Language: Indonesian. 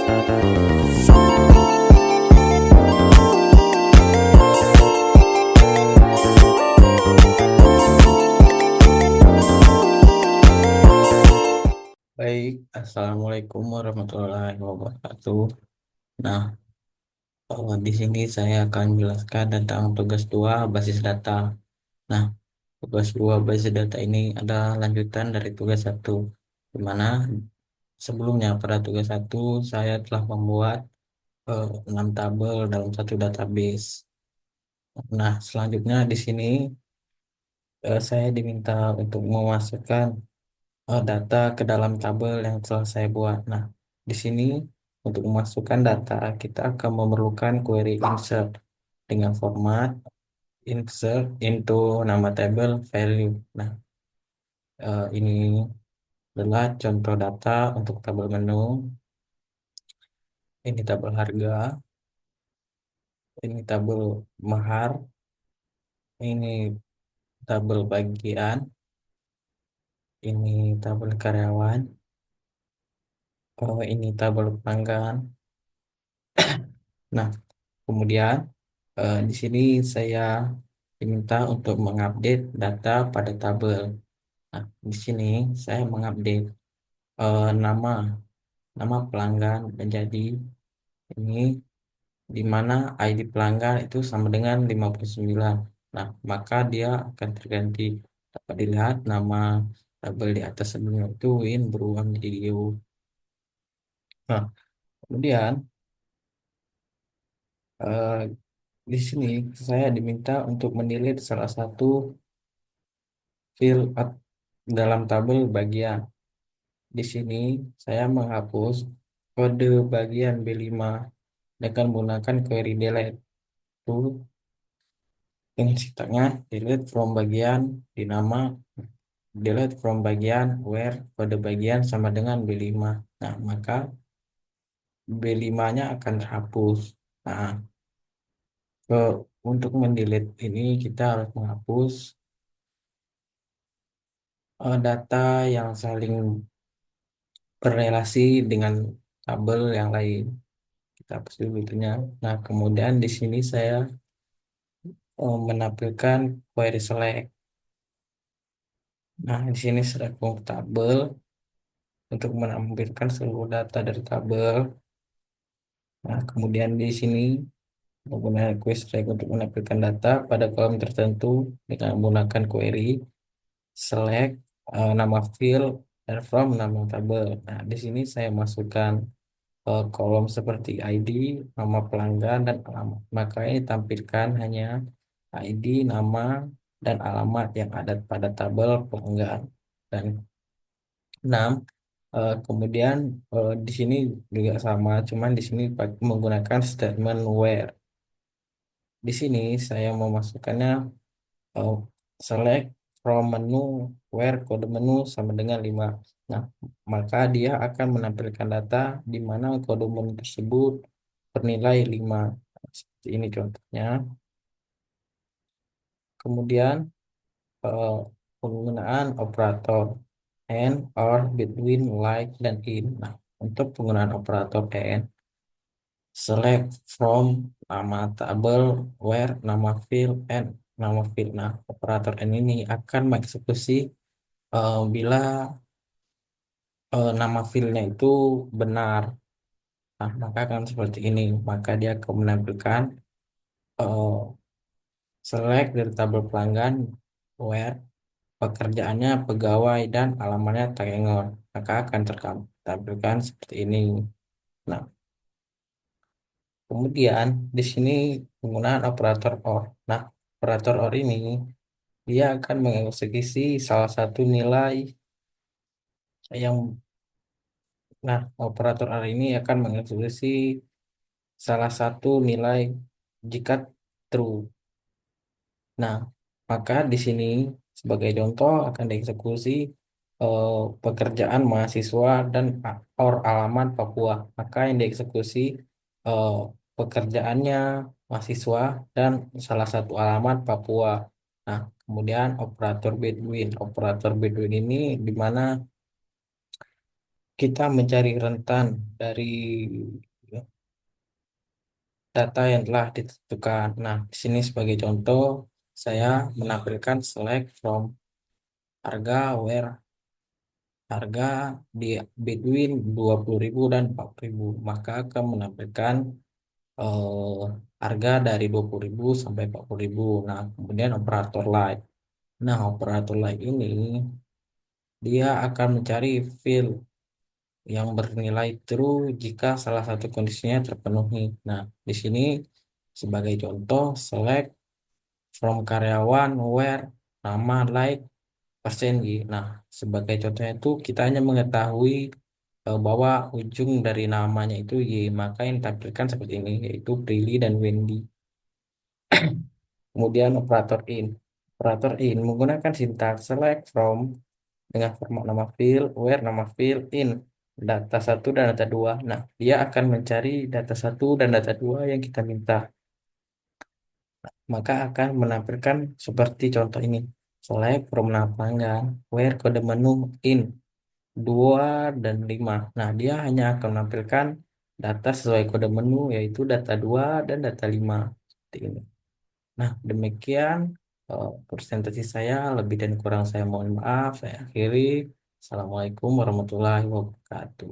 Baik, Assalamualaikum warahmatullahi wabarakatuh. Nah, di sini saya akan menjelaskan tentang tugas 2 basis data. Nah, tugas 2 basis data ini adalah lanjutan dari tugas 1, di mana sebelumnya pada tugas 1 saya telah membuat 6 tabel dalam satu database. Nah, selanjutnya di sini saya diminta untuk memasukkan data ke dalam tabel yang telah saya buat. Nah, di sini untuk memasukkan data kita akan memerlukan query insert dengan format insert into nama tabel value. Nah, ini adalah contoh data untuk tabel menu. Ini tabel harga, ini tabel mahar, ini tabel bagian, ini tabel karyawan, ini tabel pelanggan. Nah, kemudian di sini saya diminta untuk mengupdate data pada tabel. Nah, di sini saya mengupdate nama pelanggan menjadi ini, di mana ID pelanggan itu sama dengan 59. Nah, maka dia akan terganti. Dapat dilihat nama tabel di atas sebelumnya itu Win berubah menjadi You. Nah, kemudian eh, di sini saya diminta untuk mendelete salah satu field dalam tabel bagian. Di sini saya menghapus kode bagian B5 dengan menggunakan query delete. Itu dengan sintaknya delete from bagian di nama, delete from bagian where kode bagian sama dengan B5. Nah, maka B5-nya akan terhapus. Nah, ke, untuk mendelete ini kita harus menghapus data yang saling berrelasi dengan tabel yang lain. Kita hapus dulu itunya. Nah, kemudian di sini saya menampilkan query select. Nah, di sini select from tabel untuk menampilkan seluruh data dari tabel. Nah, kemudian di sini menggunakan query select untuk menampilkan data pada kolom tertentu dengan menggunakan query select nama field dan from nama tabel. Nah, di sini saya masukkan kolom seperti ID, nama pelanggan, dan alamat. Maka ini tampilkan hanya ID, nama, dan alamat yang ada pada tabel pelanggan. Dan 6, kemudian di sini juga sama, cuman di sini menggunakan statement where. Di sini saya memasukkannya uh, select from menu where kode menu sama dengan 5. Nah, maka dia akan menampilkan data di mana kode menu tersebut bernilai 5. Seperti ini contohnya. Kemudian eh, penggunaan operator and, or, between, like, dan in. Nah, untuk penggunaan operator and, select from nama tabel, where nama field, and nama field. Nah, operator and ini akan mengeksekusi bila nama fieldnya itu benar. Nah, maka akan seperti ini. Maka dia akan menampilkan eh, select dari tabel pelanggan, where pekerjaannya pegawai dan alamatnya Tangengon. Maka akan tertampilkan seperti ini. Nah, kemudian di sini penggunaan operator OR. Nah, operator OR ini dia akan mengeksekusi salah satu nilai yang, nah, operator OR ini akan mengeksekusi salah satu nilai jika true. Nah, maka di sini sebagai contoh akan dieksekusi eh, pekerjaan mahasiswa dan or alamat Papua. Maka yang dieksekusi eh, pekerjaannya mahasiswa dan salah satu alamat Papua. Nah, kemudian operator Bedouin. Operator Bedouin ini di mana kita mencari rentan dari data yang telah ditentukan. Nah, di sini sebagai contoh, saya menampilkan select from harga where harga di between 20.000 dan 40.000, maka akan menampilkan eh, harga dari 20.000 sampai 40.000. Nah, kemudian operator like. Nah, operator like ini dia akan mencari field yang bernilai true jika salah satu kondisinya terpenuhi. Nah, di sini sebagai contoh select from karyawan where nama like persen Y. Nah, sebagai contohnya itu kita hanya mengetahui bahwa ujung dari namanya itu Y, maka yang ditampilkan seperti ini yaitu Prilly dan Wendy. Kemudian operator in. Operator in menggunakan sintaks select from dengan format nama field, where nama field, in data satu dan data dua. Nah, dia akan mencari data satu dan data dua yang kita minta. Maka akan menampilkan seperti contoh ini. Select from nama pelanggan, where kode menu in 2 dan 5. Nah, dia hanya akan menampilkan data sesuai kode menu yaitu data 2 dan data 5. Seperti ini. Nah, demikian presentasi saya. Lebih dan kurang saya mohon maaf. Saya akhiri. Assalamualaikum warahmatullahi wabarakatuh.